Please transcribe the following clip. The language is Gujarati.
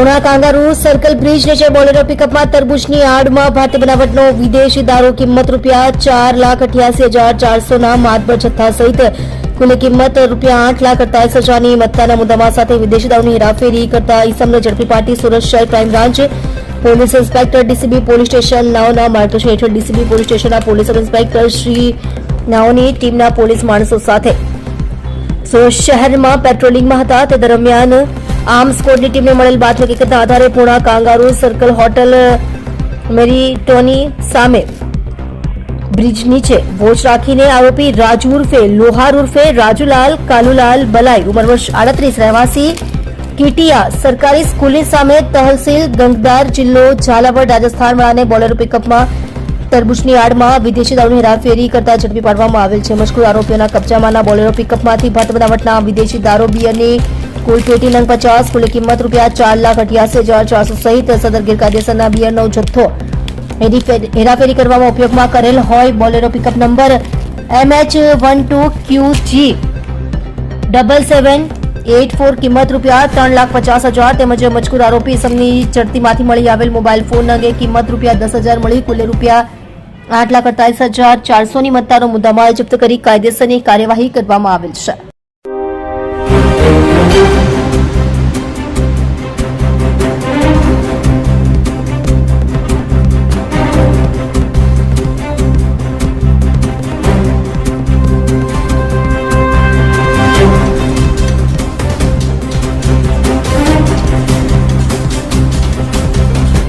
પૂણા કાંગારૂ સર્કલ બ્રિજ નીચે બોલેરો પિકઅપમાં તરબૂચની આડમાં ભારતીય બનાવટનો વિદેશી દારૂ કિંમત ₹4,88,400 માતબર જથ્થા સહિત કુલ કિંમત ₹8,48,000ની મત્તાના મુદ્દામાં સાથે વિદેશી દારૂની હેરાફેરી કરતા ઇસમને ઝડપી પાડી સુરત શહેર crime branch police inspector DCB police station નાઓના માર્ગદર્શન હેઠળ ડીસીબી પોલીસ સ્ટેશનના પોલીસ સબ ઇન્સ્પેક્ટર શ્રી નાઓની ટીમના પોલીસ માણસો સાથે સુરત શહેરમાં પેટ્રોલિંગમાં હતા તે દરમિયાન આર્મ્સ કોડની ટીમને મળેલ બાતમી હકીકતના આધારે પૂણા કાંગારૂ સર્કલ હોટલ મેરિટોની સામે બ્રિજ નીચે વોચ રાખીને આરોપી રાજુ ઉર્ફે લોહાર ઉર્ફે રાજુલાલ કાલુલાલ બલાઈ ઉંમર વર્ષ 38 રહેવાસી કીટિયા સરકારી સ્કૂલની સામે તહસીલ ગંગદાર જિલ્લો ઝાલાવાડ રાજસ્થાન વાળાને બોલેરો પિકઅપમાં તરબૂચની આડમાં વિદેશી દારૂની હેરાફેરી કરતા ઝડપી પાડવામાં આવેલ છે. મજકૂર આરોપીઓના કબજામાંના બોલેરો પિકઅપમાંથી ભારતીય બનાવટના વિદેશી દારૂ બિયરની કુલ પેટી નંગ 50 કુલ કિંમત ₹4,88,400 સહિત સદર ગેરકાયદેસરના બિયરનો જથ્થો હેરાફેરી કરવામાં ઉપયોગમાં કરેલ હોય બોલેરો પિકઅપ નંબર MH12QG7784 કિંમત ₹3,50,000 તેમજ મજકૂર આરોપી ઇસમની ચડતીમાંથી મળી આવેલ મોબાઈલ ફોન અંગે કિંમત ₹10,000 મળી કુલ ₹8,48,400ની મત્તાનો મુદ્દામાલ જપ્ત કરી કાયદેસરની કાર્યવાહી કરવામાં આવેલ છે.